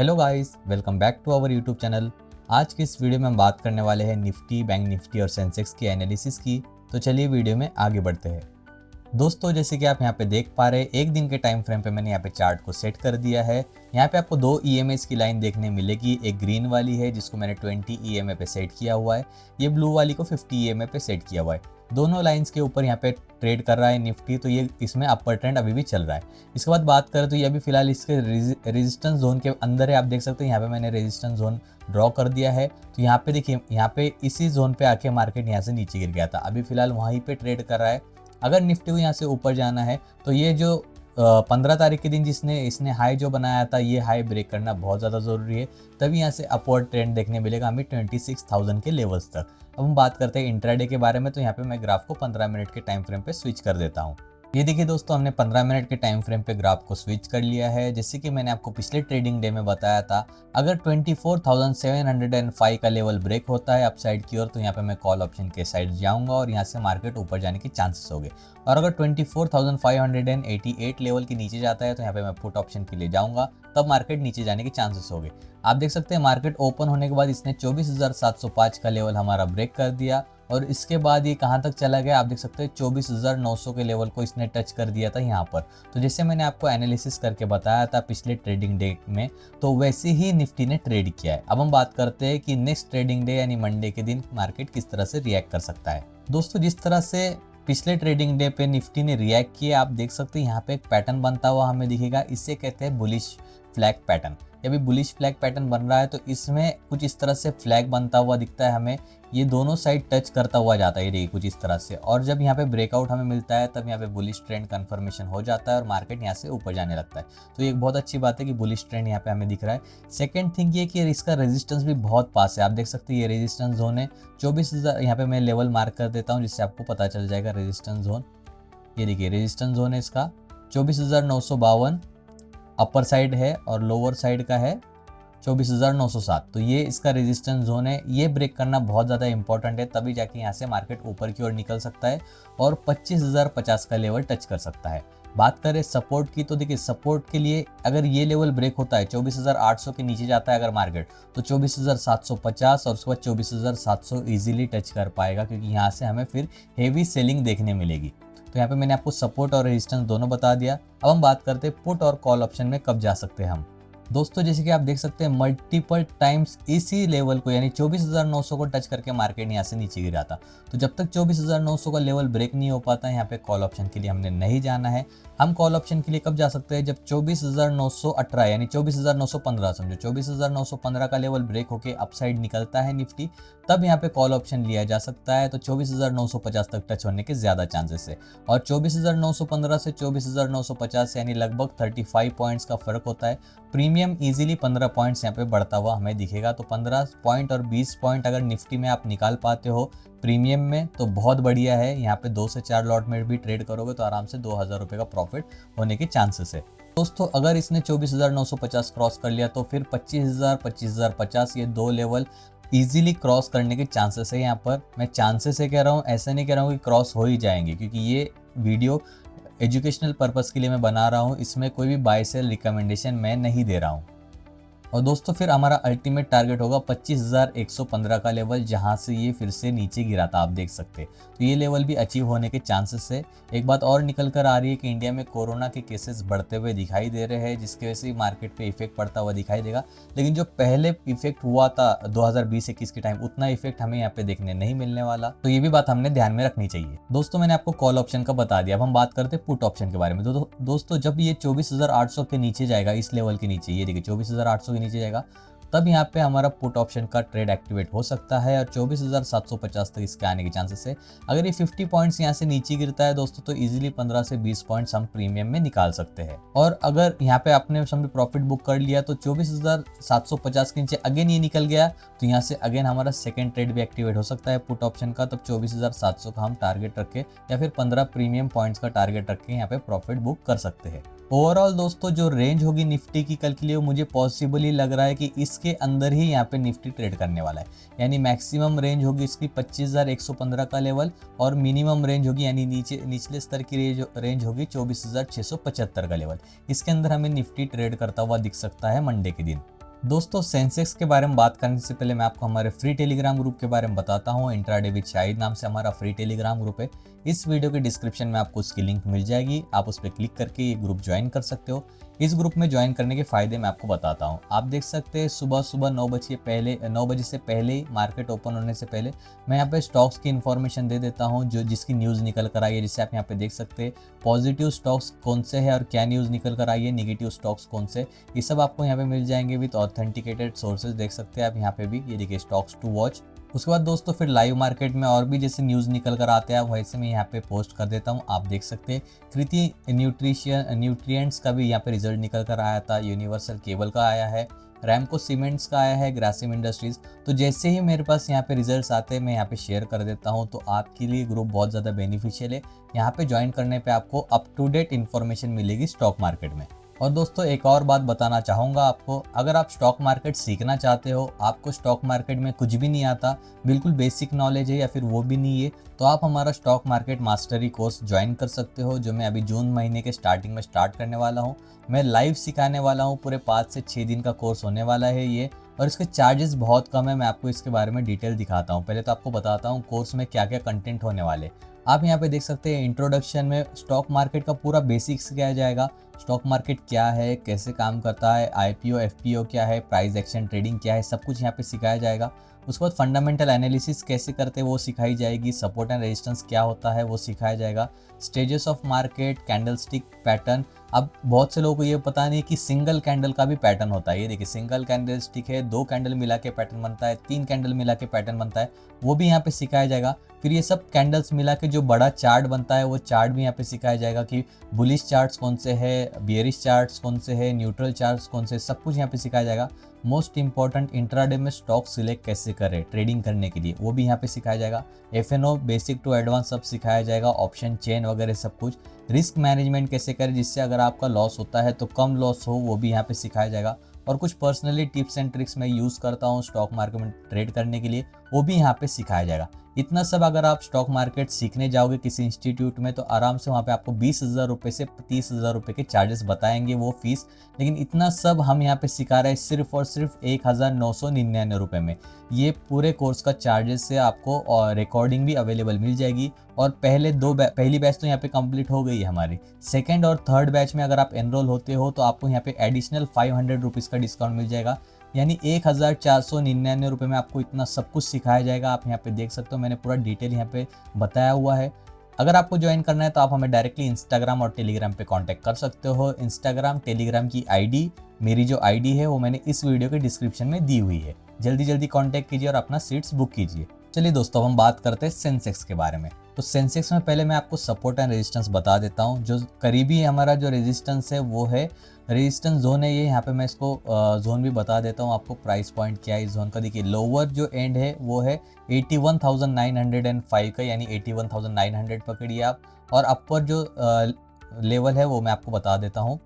Hello guys, welcome back to our YouTube channel. आज की इस वीडियो में हम बात करने वाले हैं निफ्टी, बैंक निफ्टी और सेंसेक्स की एनालिसिस की। तो चलिए वीडियो में आगे बढ़ते हैं। दोस्तों, जैसे कि आप यहाँ पे देख पा रहे हैं, एक दिन के टाइम फ्रेम पे मैंने यहाँ पे चार्ट को सेट कर दिया है। यहाँ पे आपको दो ईएमएस की लाइन देखने मिलेगी। एक ग्रीन वाली है जिसको मैंने 20 ईएमए पे सेट किया हुआ है, ये ब्लू वाली को 50 ईएमए पे सेट किया हुआ है। दोनों लाइंस के ऊपर यहाँ पे ट्रेड कर रहा है निफ्टी, तो ये इसमें अपर ट्रेंड अभी भी चल रहा है। इसके बाद बात करें तो ये अभी फिलहाल इसके रेजिस्टेंस जोन के अंदर है। आप देख सकते हैं यहाँ पे मैंने रेजिस्टेंस जोन ड्रॉ कर दिया है। तो यहाँ पे देखिए, यहाँ पे इसी जोन पे आके मार्केट यहाँ से नीचे गिर गया था, अभी फिलहाल वहीं पे ट्रेड कर रहा है। अगर निफ्टी को यहाँ से ऊपर जाना है तो ये जो 15 तारीख के दिन इसने हाई जो बनाया था, ये हाई ब्रेक करना बहुत ज़्यादा ज़रूरी है, तभी यहाँ से अपवर्ड ट्रेंड देखने मिलेगा हमें 26,000 के लेवल्स तक। अब हम बात करते हैं इंट्राडे के बारे में। तो यहाँ पे मैं ग्राफ को 15 मिनट के टाइम फ्रेम पे स्विच कर देता हूँ। ये देखिए दोस्तों, हमने 15 मिनट के टाइम फ्रेम पे ग्राफ को स्विच कर लिया है। जैसे कि मैंने आपको पिछले ट्रेडिंग डे में बताया था, अगर 24,705 का लेवल ब्रेक होता है अपसाइड की ओर, तो यहाँ पे मैं कॉल ऑप्शन के साइड जाऊंगा और यहाँ से मार्केट ऊपर जाने के चांसेस होंगे। और अगर 24,588 लेवल के नीचे जाता है तो यहाँ पे मैं पुट ऑप्शन के लिए जाऊंगा, तब मार्केट नीचे जाने के चांसेस होंगे। आप देख सकते हैं मार्केट ओपन होने के बाद इसने 24,705 का लेवल हमारा ब्रेक कर दिया और इसके बाद ये कहाँ तक चला गया, आप देख सकते हैं 24,900 के लेवल को इसने टच कर दिया था यहाँ पर। तो जैसे मैंने आपको एनालिसिस करके बताया था पिछले ट्रेडिंग डे में, तो वैसे ही निफ्टी ने ट्रेड किया है। अब हम बात करते हैं कि नेक्स्ट ट्रेडिंग डे यानी मंडे के दिन मार्केट किस तरह से रिएक्ट कर सकता है। दोस्तों, जिस तरह से पिछले ट्रेडिंग डे पे निफ्टी ने रिएक्ट किया, आप देख सकते हैं यहाँ पे एक पैटर्न बनता हुआ हमें दिखेगा। इससे कहते हैं बुलिश फ्लैग पैटर्न। अभी बुलिश फ्लैग पैटर्न बन रहा है तो इसमें कुछ इस तरह से फ्लैग बनता हुआ दिखता है हमें। ये दोनों साइड टच करता हुआ जाता है, ये देखिए कुछ इस तरह से। और जब यहाँ पे ब्रेकआउट हमें मिलता है तब यहाँ पे बुलिश ट्रेंड कंफर्मेशन हो जाता है और मार्केट यहाँ से ऊपर जाने लगता है। तो ये बहुत अच्छी बात है कि बुलिश ट्रेंड यहाँ पे हमें दिख रहा है। सेकंड थिंग ये कि इसका रेजिस्टेंस भी बहुत पास है। आप देख सकते हैं ये रेजिस्टेंस जोन है 24,000। यहाँ पे मैं लेवल मार्क कर देता हूँ जिससे आपको पता चल जाएगा रेजिस्टेंस जोन। ये देखिए रेजिस्टेंस जोन है इसका 24,952 अपर साइड है और लोअर साइड का है 24,907। तो ये इसका रेजिस्टेंस जोन है। ये ब्रेक करना बहुत ज़्यादा इंपॉर्टेंट है, तभी जाके यहाँ से मार्केट ऊपर की ओर निकल सकता है और 25,050 का लेवल टच कर सकता है। बात करें सपोर्ट की, तो देखिए सपोर्ट के लिए अगर ये लेवल ब्रेक होता है 24,800 के नीचे जाता है अगर मार्केट, तो 24,750 और उसके बाद 24,700 ईजिली टच कर पाएगा, क्योंकि यहाँ से हमें फिर हेवी सेलिंग देखने मिलेगी। तो यहाँ पे मैंने आपको सपोर्ट और रेजिस्टेंस दोनों बता दिया। अब हम बात करते हैं पुट और कॉल ऑप्शन में कब जा सकते हैं हम। दोस्तों, जैसे कि आप देख सकते हैं मल्टीपल टाइम्स इसी लेवल को यानी 24,900 को टच करके मार्केट यहाँ से नीचे गिरा था। तो जब तक 24,900 का लेवल ब्रेक नहीं हो पाता, यहाँ पे कॉल ऑप्शन के लिए हमने नहीं जाना है। हम कॉल ऑप्शन के लिए कब जा सकते हैं, जब 24,918 यानी 24,915 समझो 24,915 का लेवल ब्रेक होके अपसाइड निकलता है निफ्टी, तब यहाँ पे कॉल ऑप्शन लिया जा सकता है। तो 24,950 तक टच होने के ज़्यादा चांसेस है। और 24,915 से 24,950 यानी लगभग 35 पॉइंट्स का फर्क होता है। प्रीमियम इजीली 15 पॉइंट्स यहाँ पे बढ़ता हुआ हमें दिखेगा। तो 15 पॉइंट और 20 पॉइंट अगर निफ्टी में आप निकाल पाते हो प्रीमियम में तो बहुत बढ़िया है। यहाँ पे 2 से 4 लॉट में भी ट्रेड करोगे तो आराम से 2,000 रुपये का प्रॉफिट होने के चांसेस है। दोस्तों, अगर इसने 24,950 क्रॉस कर लिया तो फिर 25,000, 25,050 ये दो लेवल इजीली क्रॉस करने के चांसेस है। यहाँ पर मैं चांसेस से कह रहा हूँ, ऐसे नहीं कह रहा हूँ कि क्रॉस हो ही जाएंगे, क्योंकि ये वीडियो एजुकेशनल पर्पस के लिए मैं बना रहा हूँ। इसमें कोई भी बाय सेल रिकमेंडेशन मैं नहीं दे रहा हूँ। और दोस्तों, फिर हमारा अल्टीमेट टारगेट होगा 25,115 का लेवल, जहां से ये फिर से नीचे गिरा था, आप देख सकते हैं। तो ये लेवल भी अचीव होने के चांसेस है। एक बात और निकल कर आ रही है कि इंडिया में कोरोना के केसेस बढ़ते हुए दिखाई दे रहे हैं, जिसकी वजह से मार्केट पे इफेक्ट पड़ता हुआ दिखाई देगा। लेकिन जो पहले इफेक्ट हुआ था 2020-21 के टाइम, उतना इफेक्ट हमें यहाँ पे देखने नहीं मिलने वाला। तो ये भी बात हमने ध्यान में रखनी चाहिए। दोस्तों, मैंने आपको कॉल ऑप्शन का बता दिया। अब हम बात करते हैं पुट ऑप्शन के बारे में। दोस्तों, जब ये 24,800 के नीचे जाएगा, इस लेवल के नीचे, ये देखिए 24,800 नीचे जाएगा, तब यहाँ पे हमारा पुट ऑप्शन का ट्रेड एक्टिवेट हो सकता है और 24,750 तक इसके आने के चांसेस है। अगर ये 50 पॉइंट्स यहाँ से नीचे गिरता है दोस्तों, तो इजीली 15 से 20 पॉइंट्स हम प्रीमियम में निकाल सकते हैं। और अगर यहाँ पे आपने समझो प्रॉफिट बुक कर लिया तो 24,750 के नीचे अगेन ये निकल गया, तो यहाँ से अगेन हमारा सेकेंड ट्रेड भी एक्टिवेट हो सकता है पुट ऑप्शन का। तब 24,700 का हम टारगेट रखे या फिर 15 प्रीमियम पॉइंट्स का टारगेट रख के यहाँ पे प्रॉफिट बुक कर सकते हैं। ओवरऑल दोस्तों, जो रेंज होगी निफ्टी की कल के लिए, मुझे पॉसिबल ही लग रहा है कि इसके अंदर ही यहाँ पे निफ्टी ट्रेड करने वाला है। यानी मैक्सिमम रेंज होगी इसकी 25,115 का लेवल और मिनिमम रेंज होगी यानी निचले स्तर की रेंज होगी 24,675 का लेवल। इसके अंदर हमें निफ्टी ट्रेड करता हुआ दिख सकता है मंडे के दिन। दोस्तों सेंसेक्स के बारे में बात करने से पहले मैं आपको हमारे फ्री टेलीग्राम ग्रुप के बारे में बताता हूँ। इंट्राडे विद शाहिद नाम से हमारा फ्री टेलीग्राम ग्रुप है। इस वीडियो के डिस्क्रिप्शन में आपको उसकी लिंक मिल जाएगी, आप उस पर क्लिक करके ये ग्रुप ज्वाइन कर सकते हो। इस ग्रुप में ज्वाइन करने के फायदे मैं आपको बताता हूँ। आप देख सकते हैं सुबह सुबह 9 बजे से पहले ही, मार्केट ओपन होने से पहले मैं यहाँ पे स्टॉक्स की इन्फॉर्मेशन दे देता हूँ जो जिसकी न्यूज़ निकल कर आई है। जिससे आप यहाँ पे देख सकते हैं पॉजिटिव स्टॉक्स कौन से है और क्या न्यूज़ निकल कर आई है, निगेटिव स्टॉक्स कौन से, ये सब आपको यहाँ पे मिल जाएंगे विद ऑथेंटिकेटेड सोर्सेज। देख सकते हैं आप यहाँ पे भी, ये देखिए स्टॉक्स टू वॉच। उसके बाद दोस्तों फिर लाइव मार्केट में और भी जैसे न्यूज़ निकल कर आते हैं वैसे मैं यहाँ पे पोस्ट कर देता हूँ। आप देख सकते हैं कृति न्यूट्रिएंट्स का भी यहाँ पे रिजल्ट निकल कर आया था, यूनिवर्सल केबल का आया है, रैमको सीमेंट्स का आया है, ग्रासिम इंडस्ट्रीज। तो जैसे ही मेरे पास यहाँ पे रिजल्ट्स आते हैं मैं यहाँ पे शेयर कर देता हूँ। तो आपके लिए ग्रुप बहुत ज़्यादा बेनिफिशियल है। यहाँ पे ज्वाइन करने पे आपको अप टू डेट इन्फॉर्मेशन मिलेगी स्टॉक मार्केट में। और दोस्तों एक और बात बताना चाहूँगा आपको, अगर आप स्टॉक मार्केट सीखना चाहते हो, आपको स्टॉक मार्केट में कुछ भी नहीं आता, बिल्कुल बेसिक नॉलेज है या फिर वो भी नहीं है, तो आप हमारा stock market mastery course join कर सकते हो जो मैं अभी जून महीने के स्टार्टिंग में स्टार्ट करने वाला हूँ। मैं लाइव सिखाने वाला हूँ, पूरे 5 से 6 दिन का कोर्स होने वाला है ये, और इसके चार्जेस बहुत कम है। मैं आपको इसके बारे में डिटेल दिखाता हूँ। पहले तो आपको बताता हूँ कोर्स में क्या क्या कंटेंट होने वाले। आप यहाँ पे देख सकते हैं इंट्रोडक्शन में स्टॉक मार्केट का पूरा बेसिक्स सिखाया जाएगा। स्टॉक मार्केट क्या है, कैसे काम करता है, आईपीओ एफपीओ क्या है, प्राइस एक्शन ट्रेडिंग क्या है, सब कुछ यहाँ पे सिखाया जाएगा। उसके बाद फंडामेंटल एनालिसिस कैसे करते हैं वो सिखाई जाएगी। सपोर्ट एंड रेजिस्टेंस क्या होता है वो सिखाया जाएगा। Stages of market, candlestick pattern. अब बहुत से लोगों को ये पता नहीं कि सिंगल कैंडल का भी पैटर्न होता है। ये देखिए सिंगल कैंडलस्टिक है, 2 कैंडल मिला के पैटर्न बनता है, 3 कैंडल मिला के पैटर्न बनता है, वो भी यहाँ पे सिखाया जाएगा। फिर ये सब कैंडल्स मिला के जो बड़ा चार्ट बनता है वो चार्ट भी यहाँ पे सिखाया जाएगा कि बुलिश चार्ट्स कौन से है, बियरिश चार्ट्स कौन से है, न्यूट्रल चार्ट्स कौन से, सब कुछ यहाँ पे सिखाया जाएगा। मोस्ट इंपॉर्टेंट इंट्राडे में स्टॉक सिलेक्ट कैसे करें ट्रेडिंग करने के लिए, वो भी यहाँ पे सिखाया जाएगा। एफएनओ बेसिक टू एडवांस सब सिखाया जाएगा, ऑप्शन चेन वगैरह सब कुछ। रिस्क मैनेजमेंट कैसे करें जिससे अगर आपका लॉस होता है तो कम लॉस हो, वो भी यहाँ पे सिखाया जाएगा। और कुछ पर्सनली टिप्स एंड ट्रिक्स मैं यूज़ करता हूँ स्टॉक मार्केट में ट्रेड करने के लिए, वो भी यहाँ पे सिखाया जाएगा। इतना सब अगर आप स्टॉक मार्केट सीखने जाओगे किसी इंस्टीट्यूट में तो आराम से वहाँ पे आपको 20,000 रुपये से 30,000 रुपये के चार्जेस बताएंगे वो फीस। लेकिन इतना सब हम यहाँ पे सिखा रहे हैं सिर्फ और सिर्फ 1,999 रुपये में। ये पूरे कोर्स का चार्जेस से आपको और रिकॉर्डिंग भी अवेलेबल मिल जाएगी। और पहली बैच तो यहाँ पे कंप्लीट हो गई है हमारी। सेकंड और थर्ड बैच में अगर आप एनरोल होते हो तो आपको यहाँ पे एडिशनल 500 रुपीज़ का डिस्काउंट मिल जाएगा। यानी 1,499 रुपये में आपको इतना सब कुछ सिखाया जाएगा। आप यहाँ पे देख सकते हो मैंने पूरा डिटेल यहाँ पे बताया हुआ है। अगर आपको ज्वाइन करना है तो आप हमें डायरेक्टली इंस्टाग्राम और टेलीग्राम पे कांटेक्ट कर सकते हो। इंस्टाग्राम टेलीग्राम की आईडी, मेरी जो आईडी है वो मैंने इस वीडियो के डिस्क्रिप्शन में दी हुई है। जल्दी जल्दी कांटेक्ट कीजिए और अपना सीट्स बुक कीजिए। चलिए दोस्तों हम बात करते हैं सेंसेक्स के बारे में। तो सेंसेक्स में पहले मैं आपको सपोर्ट एंड रेजिस्टेंस बता देता हूँ। जो करीबी हमारा जो रेजिस्टेंस है वो है, रेजिस्टेंस जोन है ये, यहाँ पे मैं इसको जोन भी बता देता हूँ आपको। प्राइस पॉइंट क्या है इस जोन का, देखिए लोअर जो एंड है वो है 81,905 का, यानी 81,900 पकड़िए आप। और अपर जो लेवल है वो मैं आपको बता देता हूँ।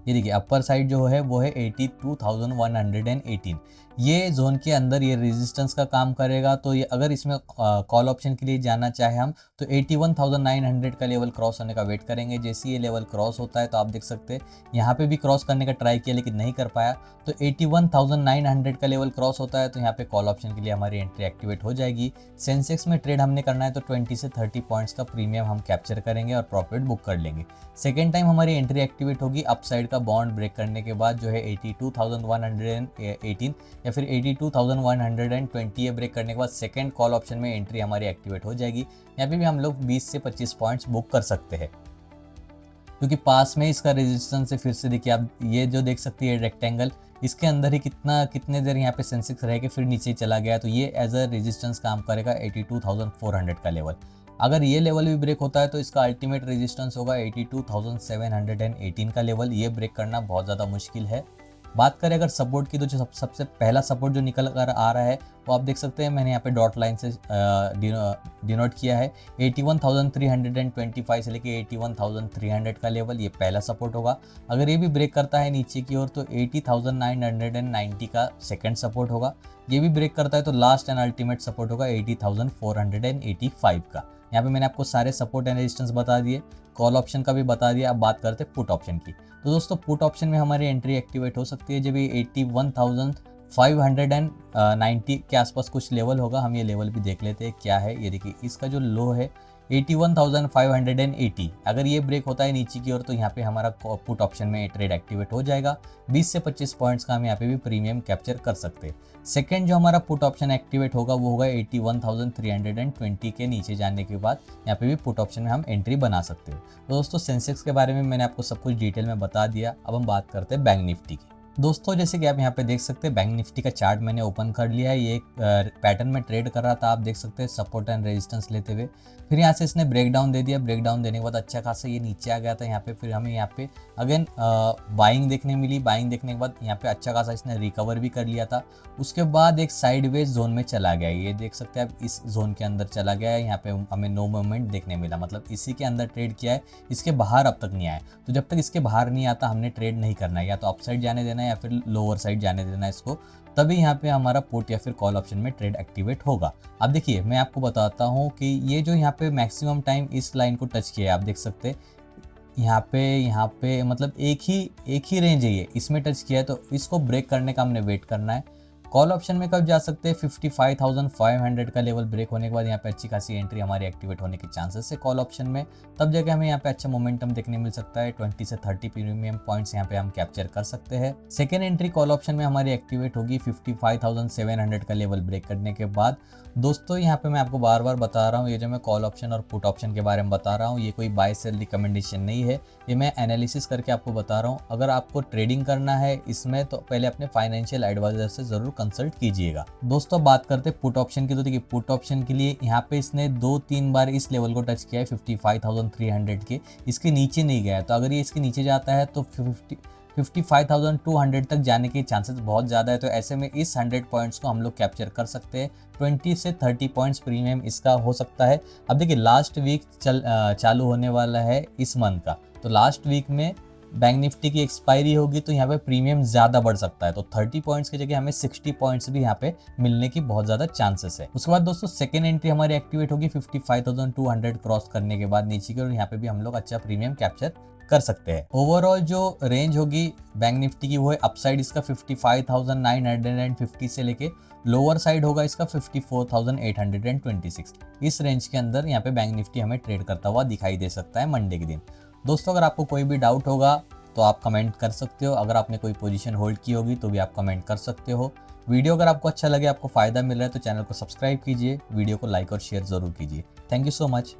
ये देखिए अपर साइड जो है वो है 82,118। ये जोन के अंदर ये रेजिस्टेंस का काम करेगा। तो ये अगर इसमें कॉल ऑप्शन के लिए जाना चाहे हम तो 81,900 का लेवल क्रॉस होने का वेट करेंगे। जैसे ये लेवल क्रॉस होता है तो आप देख सकते हैं यहाँ पे भी क्रॉस करने का ट्राई किया लेकिन नहीं कर पाया। तो 81,900 का लेवल क्रॉस होता है तो यहाँ पे कॉल ऑप्शन के लिए हमारी एंट्री एक्टिवेट हो जाएगी। सेंसेक्स में ट्रेड हमने करना है तो 20 से 30 पॉइंट्स का प्रीमियम हम कैप्चर करेंगे और प्रॉफिट बुक कर लेंगे। सेकेंड टाइम हमारी एंट्री एक्टिवेट होगी अपसाइड का बॉन्ड ब्रेक करने के बाद, जो है 82,118 या फिर 82,120 ये ब्रेक करने के बाद सेकंड कॉल ऑप्शन में एंट्री हमारी एक्टिवेट हो जाएगी। यहाँ पे भी हम लोग 20 से 25 पॉइंट्स बुक कर सकते हैं क्योंकि पास में इसका रेजिस्टेंस है। फिर से देखिए आप ये जो देख सकती है रेक्टेंगल, इसके अंदर ही कितने देर यहाँ पे सेंसेक्स रह के फिर नीचे चला गया, तो ये एज अ रेजिस्टेंस काम करेगा 82,400 का लेवल। अगर ये लेवल भी ब्रेक होता है तो इसका अल्टीमेट रेजिस्टेंस होगा 82,718 का लेवल। ये ब्रेक करना बहुत ज़्यादा मुश्किल है। बात करें अगर सपोर्ट की तो जो सबसे पहला सपोर्ट जो निकल कर आ रहा है वो आप देख सकते हैं, मैंने यहाँ पे डॉट लाइन से डिनोट किया है। 81,325 से लेके 81,300 का लेवल ये पहला सपोर्ट होगा। अगर ये भी ब्रेक करता है नीचे की ओर तो 80,990 का सेकंड सपोर्ट होगा। ये भी ब्रेक करता है तो लास्ट एंड अल्टीमेट सपोर्ट होगा 80,485 का। यहाँ पे मैंने आपको सारे सपोर्ट एंड रेजिस्टेंस बता दिए, कॉल ऑप्शन का भी बता दिया। अब बात करते हैं पुट ऑप्शन की। तो दोस्तों पुट ऑप्शन में हमारी एंट्री एक्टिवेट हो सकती है जब ये 81,590 के आसपास कुछ लेवल होगा। हम ये लेवल भी देख लेते हैं क्या है। ये देखिए इसका जो लो है 81,580, अगर ये ब्रेक होता है नीचे की ओर तो यहाँ पे हमारा पुट ऑप्शन में ट्रेड एक्टिवेट हो जाएगा। 20 से 25 पॉइंट्स का हम यहाँ पे भी प्रीमियम कैप्चर कर सकते हैं। सेकंड जो हमारा पुट ऑप्शन एक्टिवेट होगा वो होगा 81,320 के नीचे जाने के बाद यहाँ पे भी पुट ऑप्शन में हम एंट्री बना सकते हैं। तो दोस्तों सेंसेक्स के बारे में मैंने आपको सब कुछ डिटेल में बता दिया। अब हम बात करते हैं बैंक निफ्टी की। दोस्तों जैसे कि आप यहाँ पे देख सकते हैं बैंक निफ्टी का चार्ट मैंने ओपन कर लिया है। ये एक पैटर्न में ट्रेड कर रहा था, आप देख सकते हैं सपोर्ट एंड रेजिस्टेंस लेते हुए। फिर यहाँ से इसने ब्रेक डाउन दे दिया। ब्रेक डाउन देने के बाद अच्छा खासा ये नीचे आ गया था यहाँ पे। फिर हमें यहाँ पे अगेन बाइंग देखने मिली। बाइंग देखने के बाद यहाँ पे अच्छा खासा इसने रिकवर भी कर लिया था। उसके बाद एक साइडवेज जोन में चला गया। ये देख सकते हैं आप, इस जोन के अंदर चला गया है। यहाँ पे हमें नो मूवमेंट देखने मिला, मतलब इसी के अंदर ट्रेड किया है, इसके बाहर अब तक नहीं आया। तो जब तक इसके बाहर नहीं आता हमने ट्रेड नहीं करना है, या तो अपसाइड जाने देना है या फिर लोअर साइड जाने देना है इसको, तभी यहाँ पे हमारा पुट या फिर कॉल ऑप्शन में ट्रेड एक्टिवेट होगा। अब देखिए मैं आपको बताता हूँ कि ये जो यहाँ पे मैक्सिमम टाइम इस लाइन को टच किया है, आप देख सकते हैं यहाँ पे मतलब एक ही रेंज है, ये इसमें टच किया है। तो इसको ब्रेक करने का हमने वेट करना है। कॉल ऑप्शन में कब जा सकते हैं, 55,500 का लेवल ब्रेक होने के बाद यहाँ पे अच्छी खासी एंट्री हमारी एक्टिवेट होने के चांसेस है कॉल ऑप्शन में। तब जाके हमें यहाँ पे अच्छा मोमेंटम देखने मिल सकता है। 20 से 30 प्रीमियम पॉइंट्स यहाँ पे हम कैप्चर कर सकते हैं। सेकेंड एंट्री कॉल ऑप्शन में हमारी एक्टिवेट होगी 55,700 का लेवल ब्रेक करने के बाद। दोस्तों यहाँ पे मैं आपको बार बार बता रहा हूँ, ये जो मैं कॉल ऑप्शन और पुट ऑप्शन के बारे में बता रहा हूँ ये कोई बाय सेल रिकमेंडेशन नहीं है, ये मैं एनालिसिस करके आपको बता रहा हूँ। अगर आपको ट्रेडिंग करना है इसमें तो पहले अपने फाइनेंशियल एडवाइजर से जरूर कंसल्ट कीजिएगा। दोस्तों बात करते हैं पुट ऑप्शन की। तो देखिए पुट ऑप्शन के लिए यहाँ पे इसने 2-3 बार इस लेवल को टच किया है 55,300 के, इसके नीचे नहीं गया। तो अगर ये इसके नीचे जाता है तो 55,200 तक जाने के चांसेस बहुत ज़्यादा है। तो ऐसे में इस 100 पॉइंट्स को हम लोग कैप्चर कर सकते हैं। 20 से 30 पॉइंट्स प्रीमियम इसका हो सकता है। अब देखिए लास्ट वीक चालू होने वाला है इस मंथ का, तो लास्ट वीक में बैंक निफ्टी की एक्सपायरी होगी तो यहाँ पे प्रीमियम ज़्यादा बढ़ सकता है। तो 30 पॉइंट्स की जगह हमें 60 पॉइंट्स भी यहाँ पे मिलने की बहुत ज़्यादा चांसेस है। उसके बाद दोस्तों सेकेंड एंट्री हमारी एक्टिवेट होगी 55,200 क्रॉस करने के बाद नीचे की, और यहाँ पे भी हम लोग अच्छा प्रीमियम कैप्चर कर सकते हैं। ओवरऑल जो रेंज होगी बैंक निफ्टी की वो है अपसाइड इसका 55,950 से लेके लोअर साइड होगा इसका 54,826। इस रेंज के अंदर यहाँ पे बैंक निफ्टी हमें ट्रेड करता हुआ दिखाई दे सकता है मंडे के दिन। दोस्तों अगर आपको कोई भी डाउट होगा तो आप कमेंट कर सकते हो। अगर आपने कोई पोजीशन होल्ड की होगी तो भी आप कमेंट कर सकते हो। वीडियो अगर आपको अच्छा लगे, आपको फायदा मिल रहा है तो चैनल को सब्सक्राइब कीजिए, वीडियो को लाइक और शेयर जरूर कीजिए। Thank you so much.